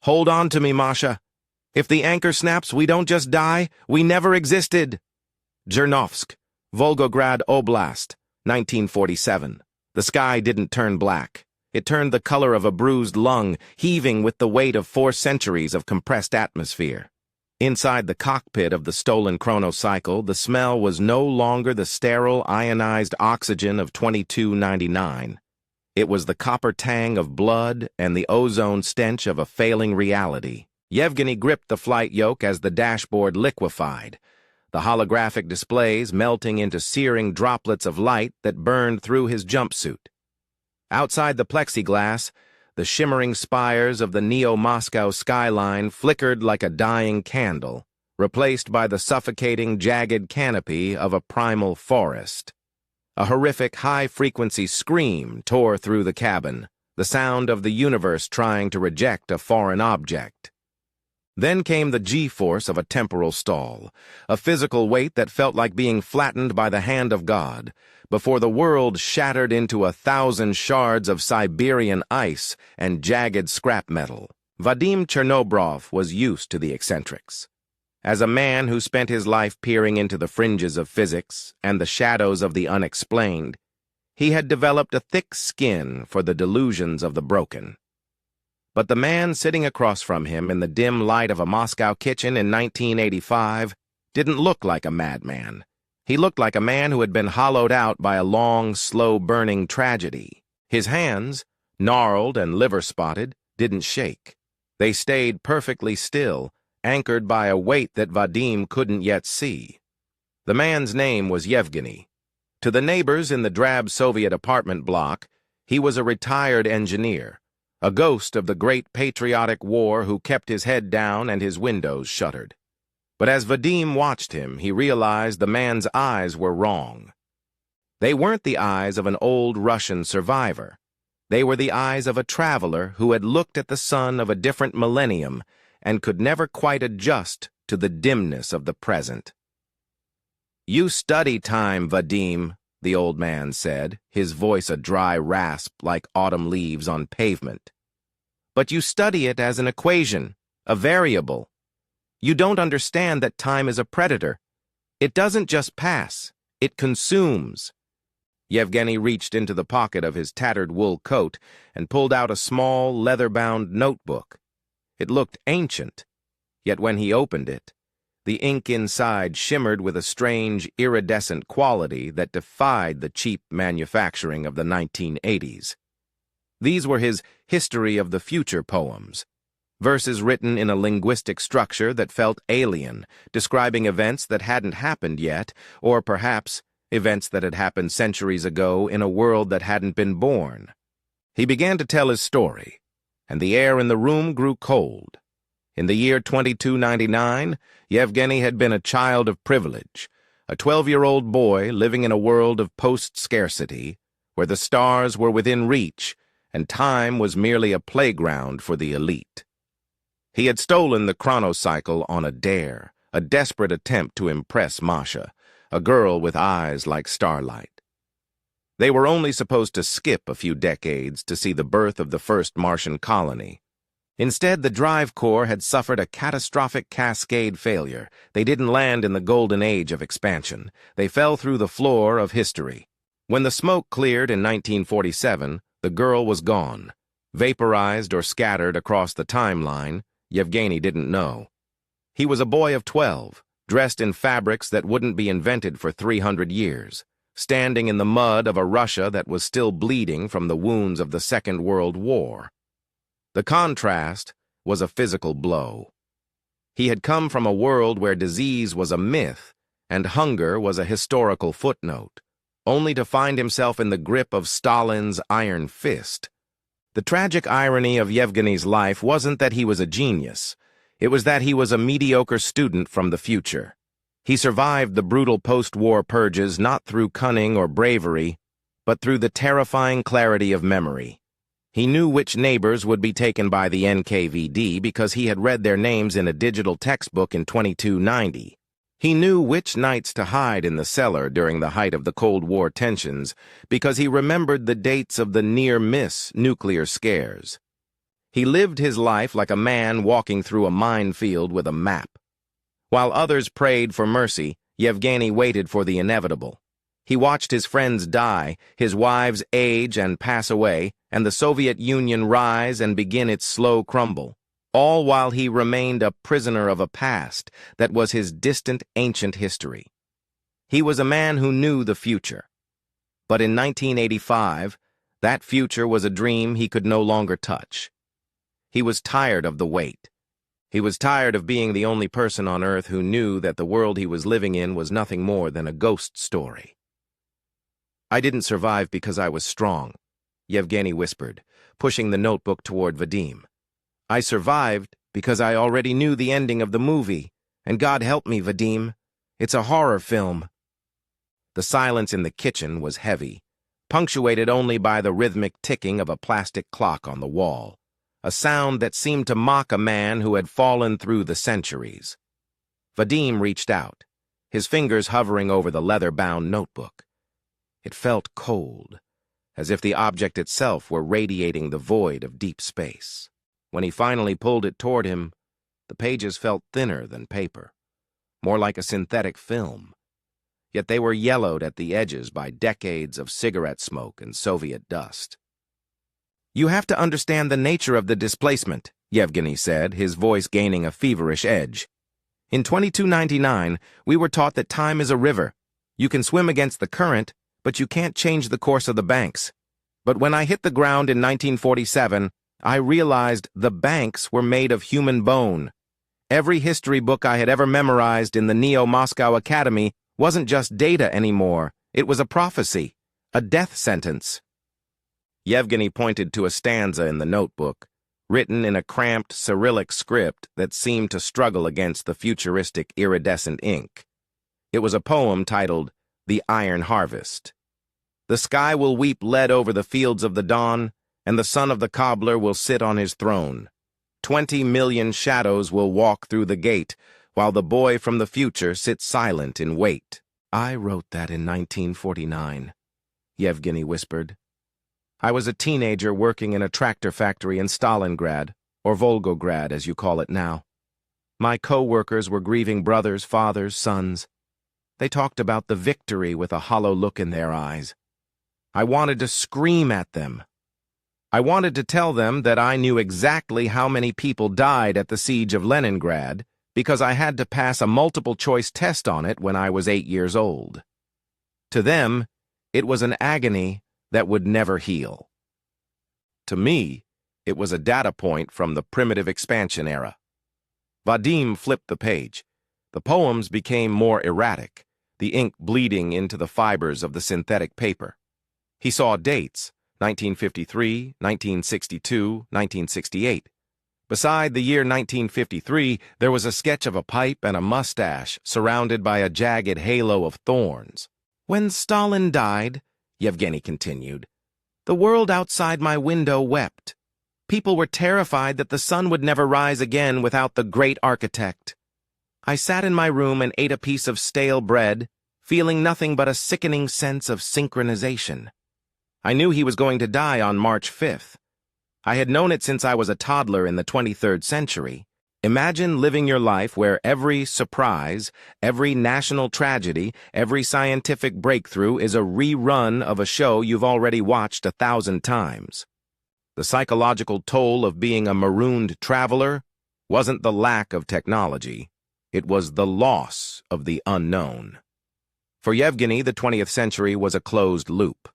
Hold on to me, Masha. If the anchor snaps, we don't just die, we never existed. Chernovsk, Volgograd Oblast, 1947. The sky didn't turn black. It turned the color of a bruised lung, heaving with the weight of 4 centuries of compressed atmosphere. Inside the cockpit of the stolen Chronocycle, the smell was no longer the sterile, ionized oxygen of 2299. It was the copper tang of blood and the ozone stench of a failing reality. Yevgeny gripped the flight yoke as the dashboard liquefied, the holographic displays melting into searing droplets of light that burned through his jumpsuit. Outside the plexiglass, the shimmering spires of the Neo-Moscow skyline flickered like a dying candle, replaced by the suffocating, jagged canopy of a primal forest. A horrific, high-frequency scream tore through the cabin, the sound of the universe trying to reject a foreign object. Then came the G-force of a temporal stall, a physical weight that felt like being flattened by the hand of God, before the world shattered into 1,000 shards of Siberian ice and jagged scrap metal. Vadim Chernobrov was used to the eccentrics. As a man who spent his life peering into the fringes of physics and the shadows of the unexplained, he had developed a thick skin for the delusions of the broken. But the man sitting across from him in the dim light of a Moscow kitchen in 1985 didn't look like a madman. He looked like a man who had been hollowed out by a long, slow-burning tragedy. His hands, gnarled and liver-spotted, didn't shake. They stayed perfectly still, anchored by a weight that Vadim couldn't yet see. The man's name was Yevgeny. To the neighbors in the drab Soviet apartment block, he was a retired engineer, a ghost of the great Patriotic War who kept his head down and his windows shuttered. But as Vadim watched him, he realized the man's eyes were wrong. They weren't the eyes of an old Russian survivor. They were the eyes of a traveler who had looked at the sun of a different millennium and could never quite adjust to the dimness of the present. "You study time, Vadim," the old man said, his voice a dry rasp like autumn leaves on pavement. "But you study it as an equation, a variable. You don't understand that time is a predator. It doesn't just pass, it consumes." Yevgeny reached into the pocket of his tattered wool coat and pulled out a small, leather-bound notebook. It looked ancient, yet when he opened it, the ink inside shimmered with a strange, iridescent quality that defied the cheap manufacturing of the 1980s. These were his History of the Future poems, verses written in a linguistic structure that felt alien, describing events that hadn't happened yet, or perhaps events that had happened centuries ago in a world that hadn't been born. He began to tell his story, and the air in the room grew cold. In the year 2299, Yevgeny had been a child of privilege, a 12-year-old boy living in a world of post-scarcity, where the stars were within reach and time was merely a playground for the elite. He had stolen the Chronocycle on a dare, a desperate attempt to impress Masha, a girl with eyes like starlight. They were only supposed to skip a few decades to see the birth of the first Martian colony. Instead, the drive core had suffered a catastrophic cascade failure. They didn't land in the golden age of expansion. They fell through the floor of history. When the smoke cleared in 1947, the girl was gone. Vaporized or scattered across the timeline, Yevgeny didn't know. He was a boy of 12, dressed in fabrics that wouldn't be invented for 300 years, standing in the mud of a Russia that was still bleeding from the wounds of the Second World War. The contrast was a physical blow. He had come from a world where disease was a myth and hunger was a historical footnote, only to find himself in the grip of Stalin's iron fist. The tragic irony of Yevgeny's life wasn't that he was a genius. It was that he was a mediocre student from the future. He survived the brutal post-war purges not through cunning or bravery, but through the terrifying clarity of memory. He knew which neighbors would be taken by the NKVD because he had read their names in a digital textbook in 2290. He knew which nights to hide in the cellar during the height of the Cold War tensions because he remembered the dates of the near-miss nuclear scares. He lived his life like a man walking through a minefield with a map. While others prayed for mercy, Yevgeny waited for the inevitable. He watched his friends die, his wives age and pass away, and the Soviet Union rise and begin its slow crumble, all while he remained a prisoner of a past that was his distant ancient history. He was a man who knew the future. But in 1985, that future was a dream he could no longer touch. He was tired of the wait. He was tired of being the only person on Earth who knew that the world he was living in was nothing more than a ghost story. "I didn't survive because I was strong," Yevgeny whispered, pushing the notebook toward Vadim. "I survived because I already knew the ending of the movie, and God help me, Vadim. It's a horror film." The silence in the kitchen was heavy, punctuated only by the rhythmic ticking of a plastic clock on the wall, a sound that seemed to mock a man who had fallen through the centuries. Vadim reached out, his fingers hovering over the leather-bound notebook. It felt cold, as if the object itself were radiating the void of deep space. When he finally pulled it toward him, the pages felt thinner than paper, more like a synthetic film. Yet they were yellowed at the edges by decades of cigarette smoke and Soviet dust. "You have to understand the nature of the displacement," Yevgeny said, his voice gaining a feverish edge. "In 2299, we were taught that time is a river. You can swim against the current, but you can't change the course of the banks. But when I hit the ground in 1947, I realized the banks were made of human bone. Every history book I had ever memorized in the Neo-Moscow Academy wasn't just data anymore. It was a prophecy, a death sentence." Yevgeny pointed to a stanza in the notebook, written in a cramped Cyrillic script that seemed to struggle against the futuristic iridescent ink. It was a poem titled "The Iron Harvest." "The sky will weep lead over the fields of the dawn, and the son of the cobbler will sit on his throne. 20 million shadows will walk through the gate, while the boy from the future sits silent in wait." "I wrote that in 1949, Yevgeny whispered. "I was a teenager working in a tractor factory in Stalingrad, or Volgograd as you call it now. My co-workers were grieving brothers, fathers, sons. They talked about the victory with a hollow look in their eyes. I wanted to scream at them. I wanted to tell them that I knew exactly how many people died at the siege of Leningrad because I had to pass a multiple-choice test on it when I was 8 years old. To them, it was an agony that would never heal. To me, it was a data point from the primitive expansion era." Vadim flipped the page. The poems became more erratic, the ink bleeding into the fibers of the synthetic paper. He saw dates: 1953, 1962, 1968. Beside the year 1953, there was a sketch of a pipe and a mustache surrounded by a jagged halo of thorns. "When Stalin died," Yevgeny continued, "the world outside my window wept. People were terrified that the sun would never rise again without the great architect. I sat in my room and ate a piece of stale bread, feeling nothing but a sickening sense of synchronization. I knew he was going to die on March 5th. I had known it since I was a toddler in the 23rd century. Imagine living your life where every surprise, every national tragedy, every scientific breakthrough is a rerun of a show you've already watched 1,000 times. The psychological toll of being a marooned traveler wasn't the lack of technology. It was the loss of the unknown." For Yevgeny, the 20th century was a closed loop.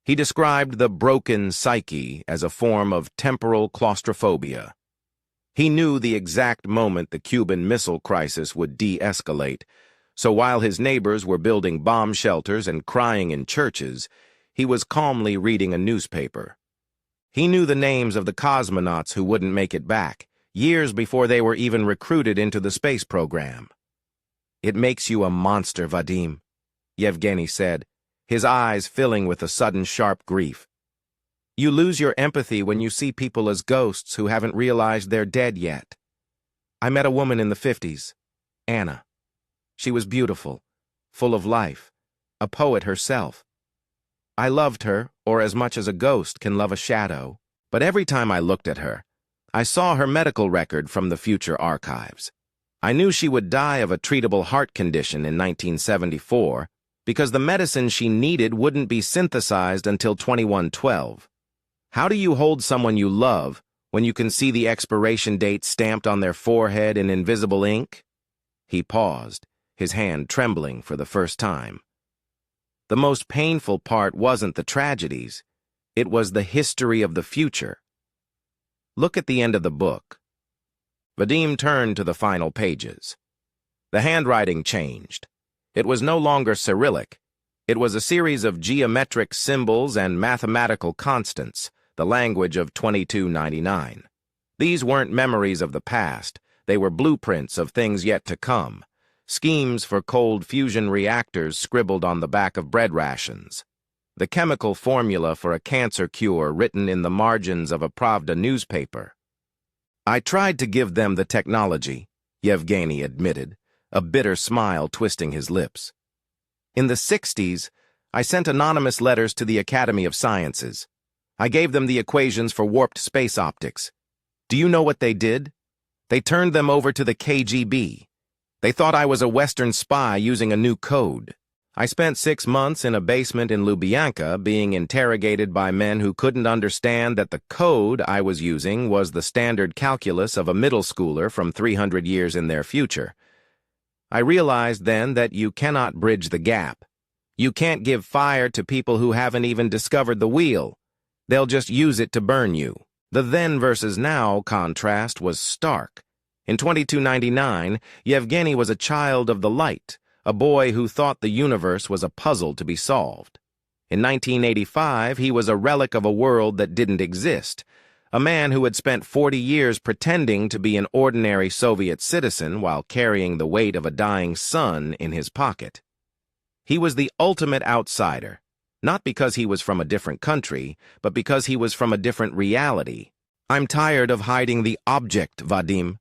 He described the broken psyche as a form of temporal claustrophobia. He knew the exact moment the Cuban Missile Crisis would de-escalate, so while his neighbors were building bomb shelters and crying in churches, he was calmly reading a newspaper. He knew the names of the cosmonauts who wouldn't make it back, years before they were even recruited into the space program. "It makes you a monster, Vadim," Yevgeny said, his eyes filling with a sudden sharp grief. "You lose your empathy when you see people as ghosts who haven't realized they're dead yet. I met a woman in the 50s, Anna. She was beautiful, full of life, a poet herself. I loved her, or as much as a ghost can love a shadow, But every time I looked at her, I saw her medical record from the future archives. I knew she would die of a treatable heart condition in 1974 because the medicine she needed wouldn't be synthesized until 2112. How do you hold someone you love when you can see the expiration date stamped on their forehead in invisible ink? He paused, his hand trembling for the first time. The most painful part wasn't the tragedies. It was the history of the future. Look at the end of the book. Vadim turned to the final pages. The handwriting changed. It was no longer Cyrillic. It was a series of geometric symbols and mathematical constants, the language of 2299. These weren't memories of the past. They were blueprints of things yet to come, schemes for cold fusion reactors scribbled on the back of bread rations, the chemical formula for a cancer cure written in the margins of a Pravda newspaper. I tried to give them the technology, Yevgeny admitted, a bitter smile twisting his lips. In the 60s, I sent anonymous letters to the Academy of Sciences. I gave them the equations for warped space optics. Do you know what they did? They turned them over to the KGB. They thought I was a Western spy using a new code. I spent 6 months in a basement in Lubyanka being interrogated by men who couldn't understand that the code I was using was the standard calculus of a middle schooler from 300 years in their future. I realized then that you cannot bridge the gap. You can't give fire to people who haven't even discovered the wheel. They'll just use it to burn you. The then versus now contrast was stark. In 2299, Yevgeny was a child of the light, a boy who thought the universe was a puzzle to be solved. In 1985, he was a relic of a world that didn't exist, a man who had spent 40 years pretending to be an ordinary Soviet citizen while carrying the weight of a dying son in his pocket. He was the ultimate outsider, not because he was from a different country, but because he was from a different reality. I'm tired of hiding the object, Vadim,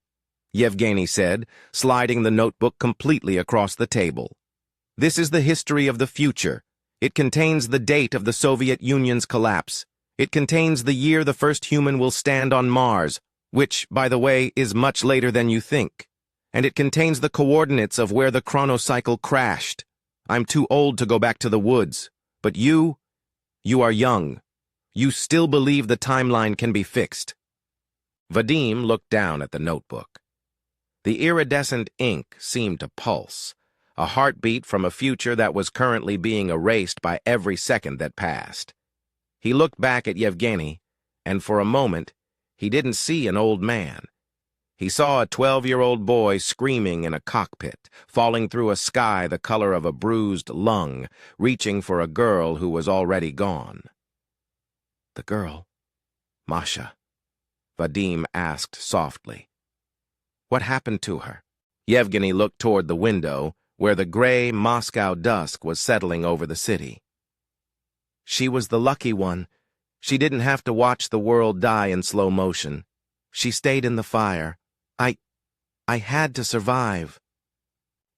Yevgeny said, sliding the notebook completely across the table. This is the history of the future. It contains the date of the Soviet Union's collapse. It contains the year the first human will stand on Mars, which, by the way, is much later than you think. And it contains the coordinates of where the Chronocycle crashed. I'm too old to go back to the woods. But you are young. You still believe the timeline can be fixed. Vadim looked down at the notebook. The iridescent ink seemed to pulse, a heartbeat from a future that was currently being erased by every second that passed. He looked back at Yevgeny, and for a moment, he didn't see an old man. He saw a 12-year-old boy screaming in a cockpit, falling through a sky the color of a bruised lung, reaching for a girl who was already gone. The girl, Masha, Vadim asked softly. What happened to her? Yevgeny looked toward the window, where the gray Moscow dusk was settling over the city. She was the lucky one. She didn't have to watch the world die in slow motion. She stayed in the fire. I had to survive.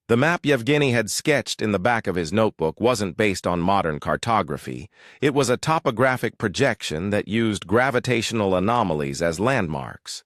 The map Yevgeny had sketched in the back of his notebook wasn't based on modern cartography. It was a topographic projection that used gravitational anomalies as landmarks.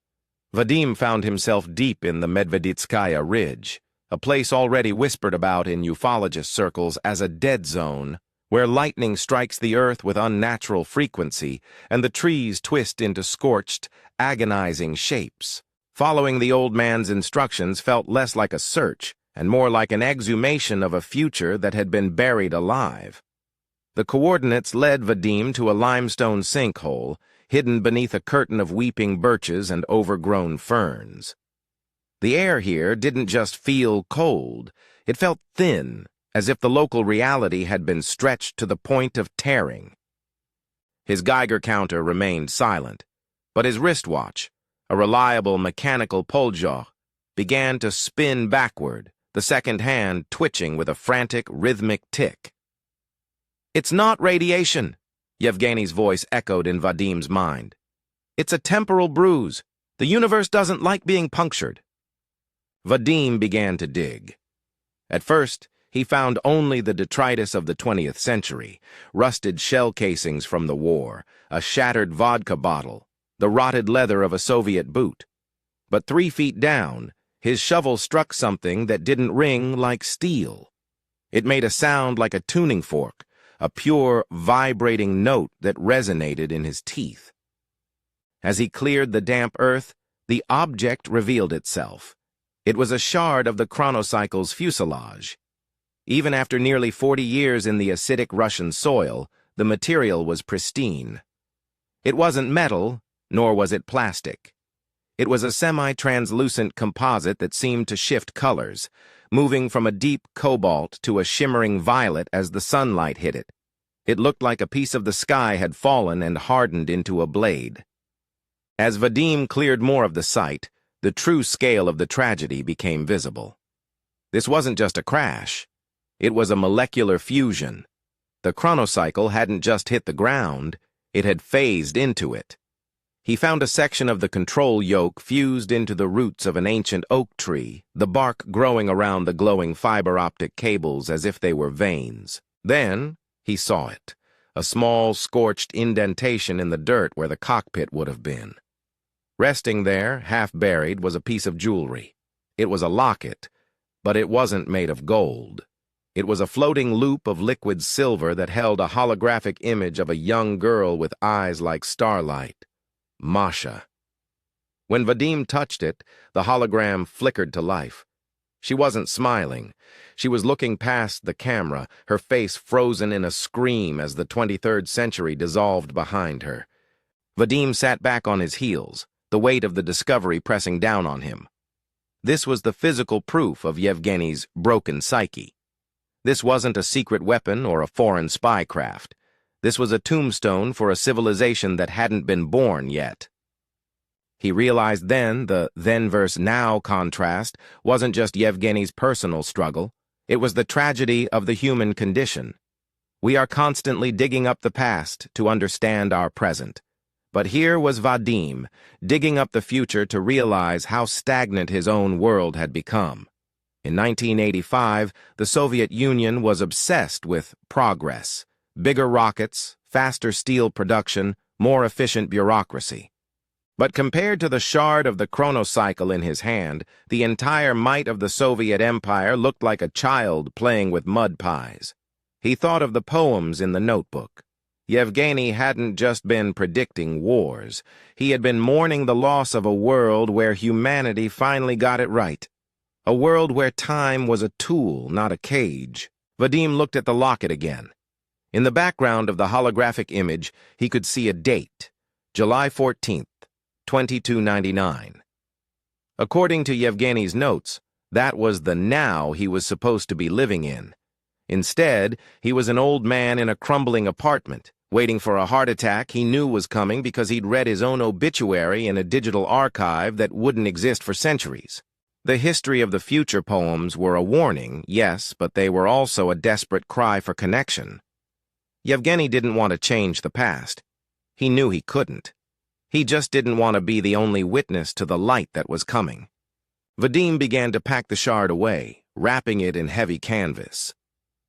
Vadim found himself deep in the Medveditskaya Ridge, a place already whispered about in ufologist circles as a dead zone, where lightning strikes the earth with unnatural frequency and the trees twist into scorched, agonizing shapes. Following the old man's instructions felt less like a search and more like an exhumation of a future that had been buried alive. The coordinates led Vadim to a limestone sinkhole, hidden beneath a curtain of weeping birches and overgrown ferns. The air here didn't just feel cold, it felt thin, as if the local reality had been stretched to the point of tearing. His Geiger counter remained silent, but his wristwatch, a reliable mechanical purges, began to spin backward, the second hand twitching with a frantic, rhythmic tick. It's not radiation, Yevgeny's voice echoed in Vadim's mind. It's a temporal bruise. The universe doesn't like being punctured. Vadim began to dig. At first, he found only the detritus of the 20th century, rusted shell casings from the war, a shattered vodka bottle, the rotted leather of a Soviet boot. But 3 feet down, his shovel struck something that didn't ring like steel. It made a sound like a tuning fork, a pure, vibrating note that resonated in his teeth. As he cleared the damp earth, the object revealed itself. It was a shard of the Chronocycle's fuselage. Even after nearly 40 years in the acidic Russian soil, the material was pristine. It wasn't metal, nor was it plastic. It was a semi-translucent composite that seemed to shift colors, moving from a deep cobalt to a shimmering violet as the sunlight hit it. It looked like a piece of the sky had fallen and hardened into a blade. As Vadim cleared more of the site, the true scale of the tragedy became visible. This wasn't just a crash. It was a molecular fusion. The chronocycle hadn't just hit the ground, it had phased into it. He found a section of the control yoke fused into the roots of an ancient oak tree, the bark growing around the glowing fiber-optic cables as if they were veins. Then he saw it, a small, scorched indentation in the dirt where the cockpit would have been. Resting there, half buried, was a piece of jewelry. It was a locket, but it wasn't made of gold. It was a floating loop of liquid silver that held a holographic image of a young girl with eyes like starlight. Masha. When Vadim touched it, the hologram flickered to life. She wasn't smiling. She was looking past the camera, her face frozen in a scream as the 23rd century dissolved behind her. Vadim sat back on his heels, the weight of the discovery pressing down on him. This was the physical proof of Yevgeny's broken psyche. This wasn't a secret weapon or a foreign spy craft. This was a tombstone for a civilization that hadn't been born yet. He realized then the then versus now contrast wasn't just Yevgeny's personal struggle, it was the tragedy of the human condition. We are constantly digging up the past to understand our present. But here was Vadim, digging up the future to realize how stagnant his own world had become. In 1985, the Soviet Union was obsessed with progress. Bigger rockets, faster steel production, more efficient bureaucracy. But compared to the shard of the chronocycle in his hand, the entire might of the Soviet Empire looked like a child playing with mud pies. He thought of the poems in the notebook. Yevgeny hadn't just been predicting wars. He had been mourning the loss of a world where humanity finally got it right. A world where time was a tool, not a cage. Vadim looked at the locket again. In the background of the holographic image, he could see a date, July 14th, 2299. According to Yevgeny's notes, that was the now he was supposed to be living in. Instead, he was an old man in a crumbling apartment, waiting for a heart attack he knew was coming because he'd read his own obituary in a digital archive that wouldn't exist for centuries. The History of the Future poems were a warning, yes, but they were also a desperate cry for connection. Yevgeny didn't want to change the past. He knew he couldn't. He just didn't want to be the only witness to the light that was coming. Vadim began to pack the shard away, wrapping it in heavy canvas.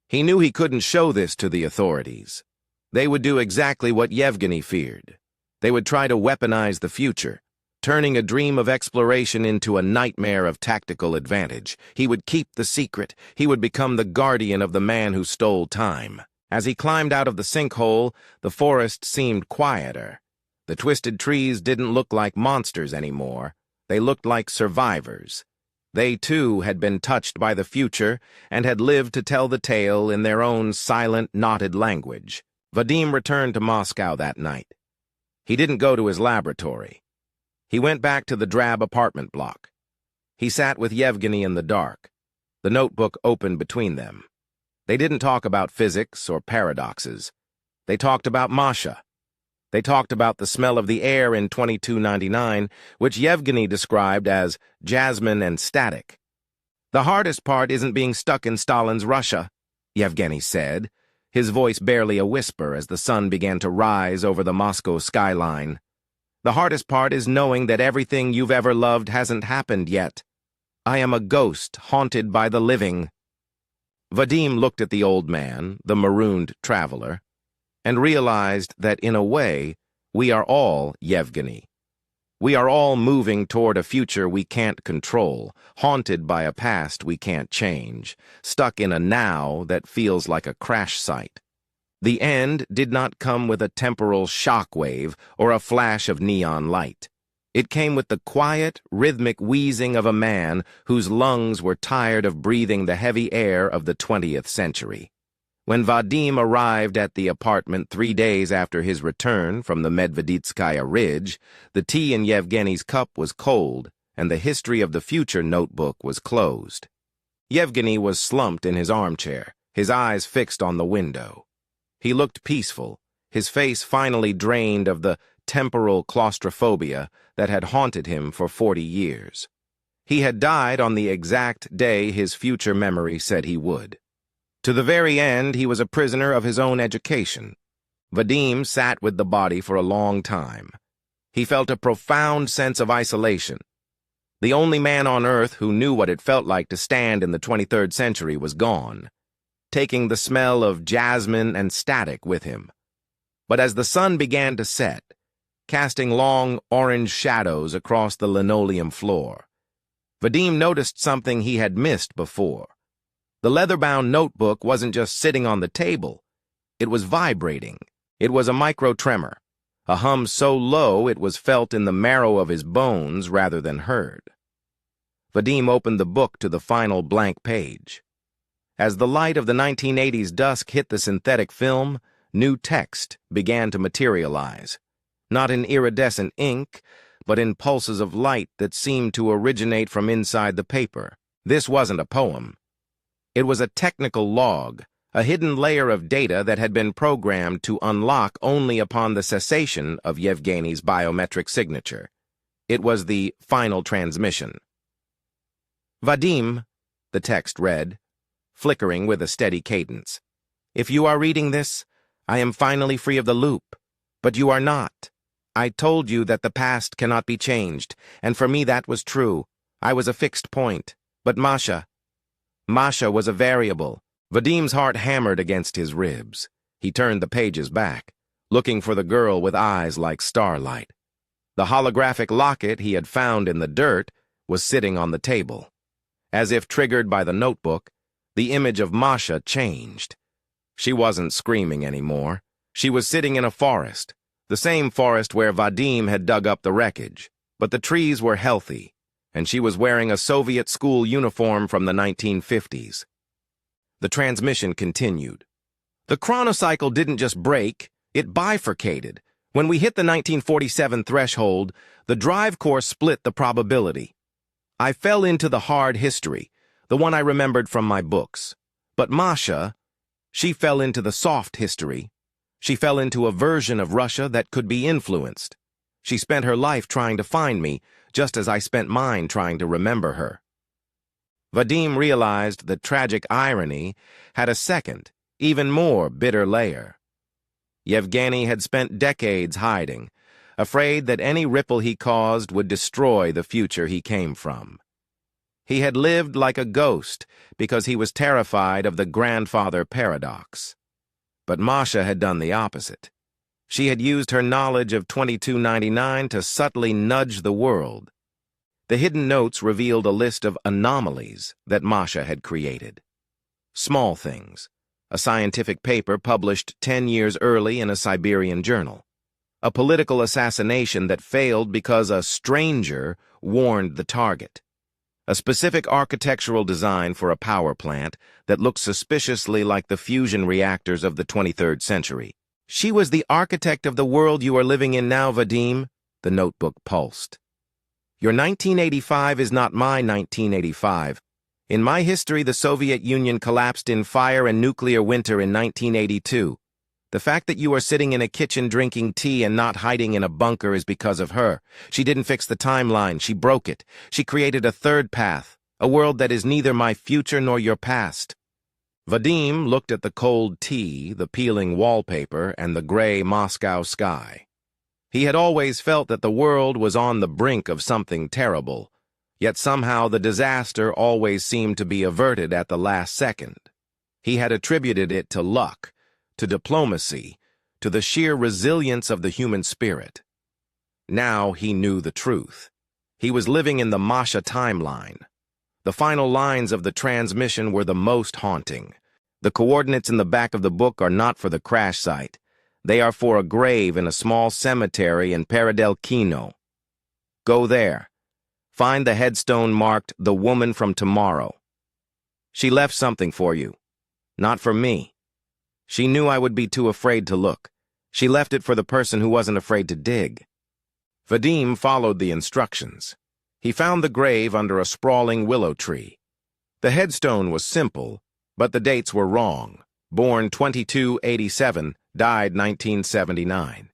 He knew he couldn't show this to the authorities. They would do exactly what Yevgeny feared. They would try to weaponize the future, turning a dream of exploration into a nightmare of tactical advantage. He would keep the secret. He would become the guardian of the man who stole time. As he climbed out of the sinkhole, the forest seemed quieter. The twisted trees didn't look like monsters anymore. They looked like survivors. They, too, had been touched by the future and had lived to tell the tale in their own silent, knotted language. Vadim returned to Moscow that night. He didn't go to his laboratory. He went back to the drab apartment block. He sat with Yevgeny in the dark, the notebook open between them. They didn't talk about physics or paradoxes. They talked about Masha. They talked about the smell of the air in 2299, which Yevgeny described as jasmine and static. The hardest part isn't being stuck in Stalin's Russia, Yevgeny said, his voice barely a whisper as the sun began to rise over the Moscow skyline. The hardest part is knowing that everything you've ever loved hasn't happened yet. I am a ghost haunted by the living. Vadim looked at the old man, the marooned traveler, and realized that, in a way, we are all Yevgeny, We are all moving toward a future we can't control, haunted by a past we can't change, stuck in a now that feels like a crash site. The end did not come with a temporal shockwave or a flash of neon light. It came with the quiet, rhythmic wheezing of a man whose lungs were tired of breathing the heavy air of the 20th century. When Vadim arrived at the apartment 3 days after his return from the Medveditskaya Ridge, the tea in Yevgeny's cup was cold, and the History of the Future notebook was closed. Yevgeny was slumped in his armchair, his eyes fixed on the window. He looked peaceful, his face finally drained of the temporal claustrophobia that had haunted him for 40 years. He had died on the exact day his future memory said he would. To the very end, he was a prisoner of his own education. Vadim sat with the body for a long time. He felt a profound sense of isolation. The only man on earth who knew what it felt like to stand in the 23rd century was gone, taking the smell of jasmine and static with him. But as the sun began to set, casting long orange shadows across the linoleum floor, Vadim noticed something he had missed before. The leather-bound notebook wasn't just sitting on the table. It was vibrating. It was a micro-tremor, a hum so low it was felt in the marrow of his bones rather than heard. Vadim opened the book to the final blank page. As the light of the 1980s dusk hit the synthetic film, new text began to materialize, not in iridescent ink, but in pulses of light that seemed to originate from inside the paper. This wasn't a poem. It was a technical log, a hidden layer of data that had been programmed to unlock only upon the cessation of Yevgeny's biometric signature. It was the final transmission. Vadim, the text read, flickering with a steady cadence. If you are reading this, I am finally free of the loop, but you are not. I told you that the past cannot be changed, and for me that was true. I was a fixed point, but Masha was a variable. Vadim's heart hammered against his ribs. He turned the pages back, looking for the girl with eyes like starlight. The holographic locket he had found in the dirt was sitting on the table. As if triggered by the notebook, the image of Masha changed. She wasn't screaming anymore. She was sitting in a forest, the same forest where Vadim had dug up the wreckage, but the trees were healthy, and she was wearing a Soviet school uniform from the 1950s. The transmission continued. The chronocycle didn't just break, it bifurcated. When we hit the 1947 threshold, the drive core split the probability. I fell into the hard history, the one I remembered from my books. But Masha, she fell into the soft history. She fell into a version of Russia that could be influenced. She spent her life trying to find me, just as I spent mine trying to remember her. Vadim realized the tragic irony had a second, even more bitter layer. Yevgeny had spent decades hiding, afraid that any ripple he caused would destroy the future he came from. He had lived like a ghost because he was terrified of the grandfather paradox. But Masha had done the opposite. She had used her knowledge of 2299 to subtly nudge the world. The hidden notes revealed a list of anomalies that Masha had created. Small things. A scientific paper published 10 years early in a Siberian journal. A political assassination that failed because a stranger warned the target. A specific architectural design for a power plant that looked suspiciously like the fusion reactors of the 23rd century. She was the architect of the world you are living in now, Vadim, the notebook pulsed. Your 1985 is not my 1985. In my history, the Soviet Union collapsed in fire and nuclear winter in 1982. The fact that you are sitting in a kitchen drinking tea and not hiding in a bunker is because of her. She didn't fix the timeline. She broke it. She created a third path, a world that is neither my future nor your past. Vadim looked at the cold tea, the peeling wallpaper, and the gray Moscow sky. He had always felt that the world was on the brink of something terrible, yet somehow the disaster always seemed to be averted at the last second. He had attributed it to luck, to diplomacy, to the sheer resilience of the human spirit. Now he knew the truth. He was living in the Masha timeline. The final lines of the transmission were the most haunting. The coordinates in the back of the book are not for the crash site. They are for a grave in a small cemetery in Medveditskaya. Go there. Find the headstone marked "The Woman from Tomorrow." She left something for you. Not for me. She knew I would be too afraid to look. She left it for the person who wasn't afraid to dig. Vadim followed the instructions. He found the grave under a sprawling willow tree. The headstone was simple, but the dates were wrong. Born 2287, died 1979.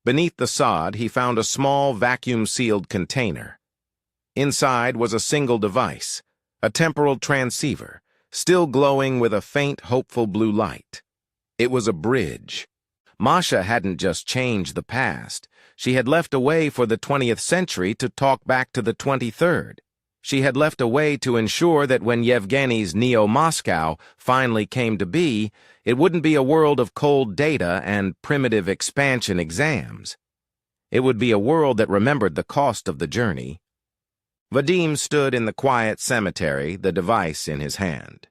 Beneath the sod, he found a small vacuum-sealed container. Inside was a single device, a temporal transceiver, still glowing with a faint, hopeful blue light. It was a bridge. Masha hadn't just changed the past. She had left a way for the 20th century to talk back to the 23rd. She had left a way to ensure that when Yevgeny's Neo-Moscow finally came to be, it wouldn't be a world of cold data and primitive expansion exams. It would be a world that remembered the cost of the journey. Vadim stood in the quiet cemetery, the device in his hand.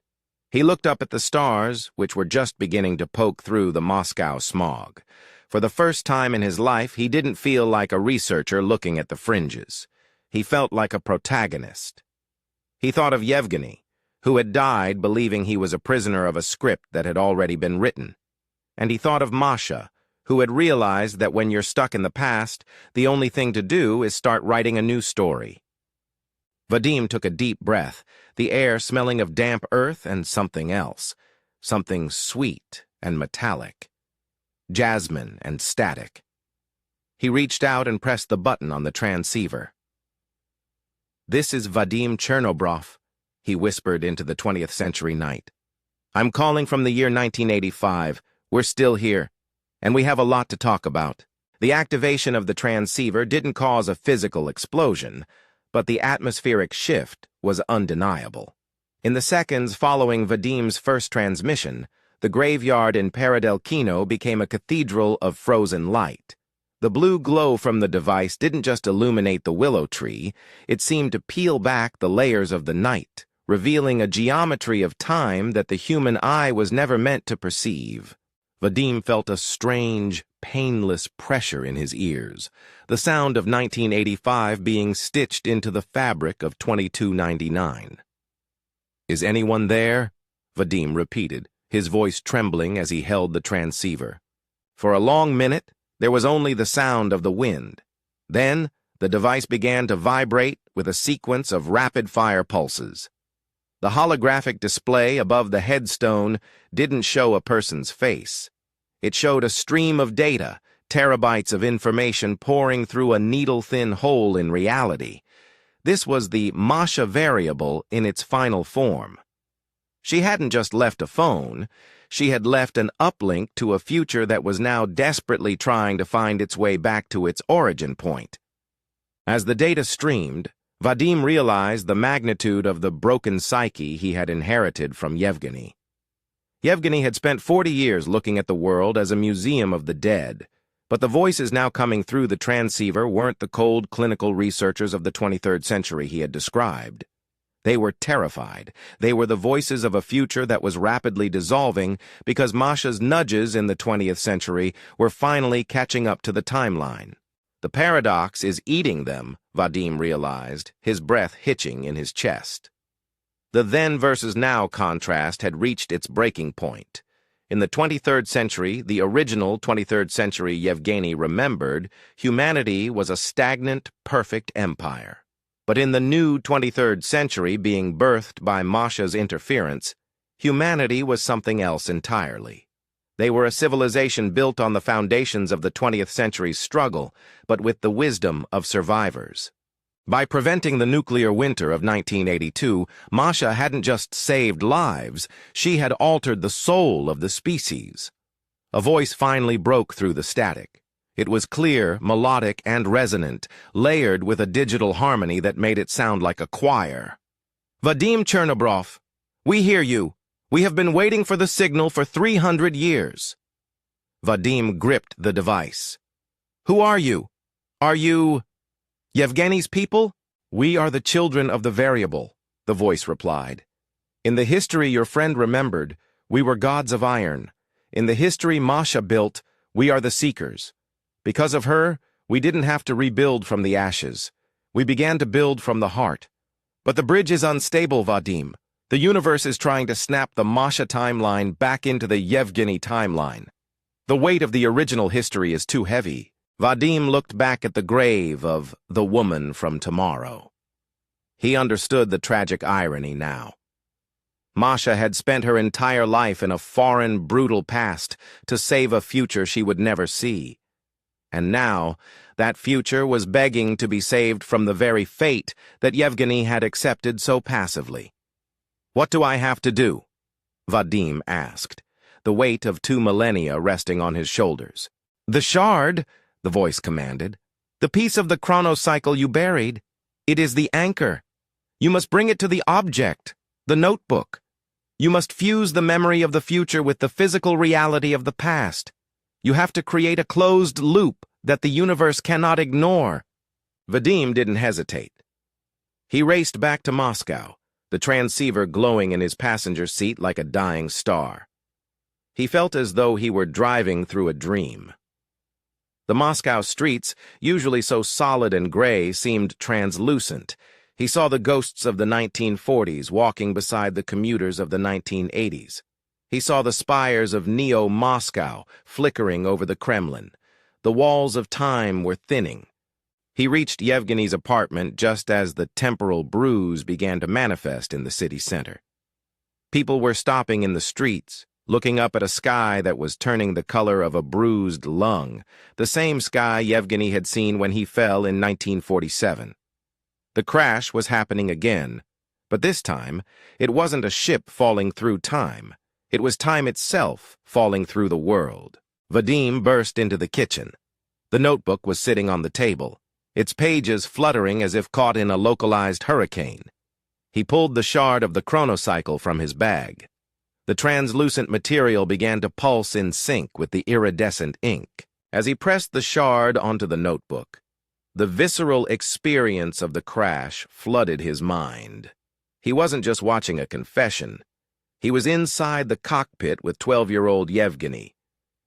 He looked up at the stars, which were just beginning to poke through the Moscow smog. For the first time in his life, he didn't feel like a researcher looking at the fringes. He felt like a protagonist. He thought of Yevgeny, who had died believing he was a prisoner of a script that had already been written. And he thought of Masha, who had realized that when you're stuck in the past, the only thing to do is start writing a new story. Vadim took a deep breath, the air smelling of damp earth and something else, something sweet and metallic, jasmine and static. He reached out and pressed the button on the transceiver. "This is Vadim Chernobrov," he whispered into the 20th century night. "I'm calling from the year 1985. We're still here, and we have a lot to talk about." The activation of the transceiver didn't cause a physical explosion, but the atmospheric shift was undeniable. In the seconds following Vadim's first transmission, the graveyard in Medveditskaya became a cathedral of frozen light. The blue glow from the device didn't just illuminate the willow tree, it seemed to peel back the layers of the night, revealing a geometry of time that the human eye was never meant to perceive. Vadim felt a strange, painless pressure in his ears, the sound of 1985 being stitched into the fabric of 2299. "Is anyone there?" Vadim repeated, his voice trembling as he held the transceiver. For a long minute, there was only the sound of the wind. Then, the device began to vibrate with a sequence of rapid-fire pulses. The holographic display above the headstone didn't show a person's face. It showed a stream of data, terabytes of information pouring through a needle-thin hole in reality. This was the Masha Variable in its final form. She hadn't just left a phone, she had left an uplink to a future that was now desperately trying to find its way back to its origin point. As the data streamed, Vadim realized the magnitude of the broken psyche he had inherited from Yevgeny. Yevgeny had spent 40 years looking at the world as a museum of the dead, but the voices now coming through the transceiver weren't the cold clinical researchers of the 23rd century he had described. They were terrified. They were the voices of a future that was rapidly dissolving because Masha's nudges in the 20th century were finally catching up to the timeline. The paradox is eating them, Vadim realized, his breath hitching in his chest. The then versus now contrast had reached its breaking point. In the 23rd century, the original 23rd century Yevgeny remembered, humanity was a stagnant, perfect empire. But in the new 23rd century being birthed by Masha's interference, humanity was something else entirely. They were a civilization built on the foundations of the 20th century's struggle, but with the wisdom of survivors. By preventing the nuclear winter of 1982, Masha hadn't just saved lives, she had altered the soul of the species. A voice finally broke through the static. It was clear, melodic, and resonant, layered with a digital harmony that made it sound like a choir. "Vadim Chernobrov, we hear you. We have been waiting for the signal for 300 years. Vadim gripped the device. "Who are you? Are you Yevgeny's people? We are the children of the variable, the voice replied. In the history your friend remembered, we were gods of iron. In the history Masha built, we are the seekers. Because of her, we didn't have to rebuild from the ashes. We began to build from the heart. But the bridge is unstable, Vadim. The universe is trying to snap the Masha timeline back into the Yevgeny timeline. The weight of the original history is too heavy. Vadim looked back at the grave of the woman from tomorrow. He understood the tragic irony now. Masha had spent her entire life in a foreign, brutal past to save a future she would never see. And now, that future was begging to be saved from the very fate that Yevgeny had accepted so passively. What do I have to do? Vadim asked, the weight of 2 millennia resting on his shoulders. The shard, the voice commanded. The piece of the chronocycle you buried. It is the anchor. You must bring it to the object, the notebook. You must fuse the memory of the future with the physical reality of the past. You have to create a closed loop that the universe cannot ignore. Vadim didn't hesitate. He raced back to Moscow, the transceiver glowing in his passenger seat like a dying star. He felt as though he were driving through a dream. The Moscow streets, usually so solid and gray, seemed translucent. He saw the ghosts of the 1940s walking beside the commuters of the 1980s. He saw the spires of Neo-Moscow flickering over the Kremlin. The walls of time were thinning. He reached Yevgeny's apartment just as the temporal bruise began to manifest in the city center. People were stopping in the streets, looking up at a sky that was turning the color of a bruised lung, the same sky Yevgeny had seen when he fell in 1947. The crash was happening again, but this time it wasn't a ship falling through time. It was time itself falling through the world. Vadim burst into the kitchen. The notebook was sitting on the table, its pages fluttering as if caught in a localized hurricane. He pulled the shard of the chronocycle from his bag. The translucent material began to pulse in sync with the iridescent ink. As he pressed the shard onto the notebook, the visceral experience of the crash flooded his mind. He wasn't just watching a confession. He was inside the cockpit with 12-year-old Yevgeny.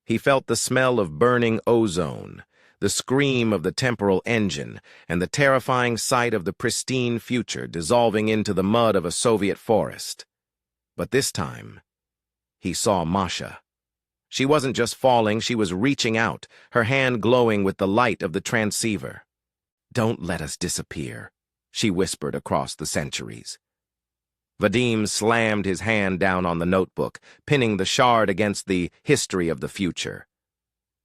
He felt the smell of burning ozone, the scream of the temporal engine, and the terrifying sight of the pristine future dissolving into the mud of a Soviet forest. But this time, he saw Masha. She wasn't just falling, she was reaching out, her hand glowing with the light of the transceiver. "Don't let us disappear," she whispered across the centuries. Vadim slammed his hand down on the notebook, pinning the shard against the history of the future.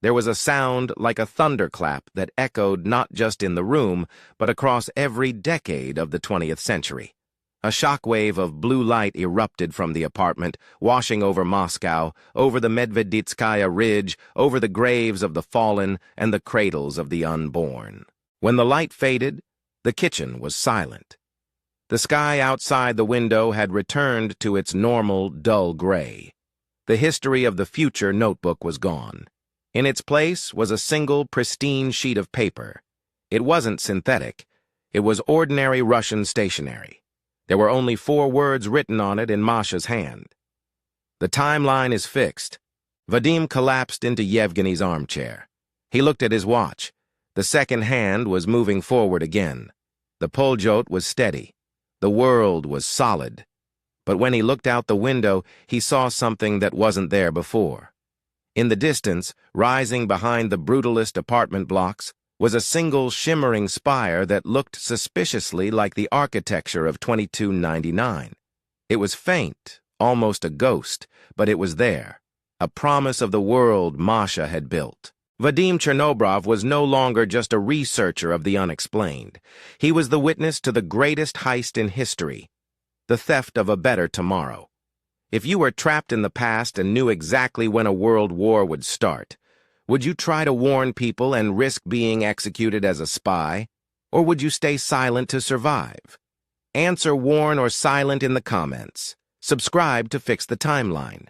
There was a sound like a thunderclap that echoed not just in the room, but across every decade of the 20th century. A shockwave of blue light erupted from the apartment, washing over Moscow, over the Medveditskaya Ridge, over the graves of the fallen and the cradles of the unborn. When the light faded, the kitchen was silent. The sky outside the window had returned to its normal, dull gray. The history of the future notebook was gone. In its place was a single, pristine sheet of paper. It wasn't synthetic. It was ordinary Russian stationery. There were only 4 words written on it in Masha's hand. The timeline is fixed. Vadim collapsed into Yevgeny's armchair. He looked at his watch. The second hand was moving forward again. The Patriotic was steady. The world was solid. But when he looked out the window, he saw something that wasn't there before. In the distance, rising behind the brutalist apartment blocks, was a single shimmering spire that looked suspiciously like the architecture of 2299. It was faint, almost a ghost, but it was there, a promise of the world Masha had built. Vadim Chernobrov was no longer just a researcher of the unexplained. He was the witness to the greatest heist in history, the theft of a better tomorrow. If you were trapped in the past and knew exactly when a world war would start, would you try to warn people and risk being executed as a spy? Or would you stay silent to survive? Answer warn or silent in the comments. Subscribe to fix the timeline.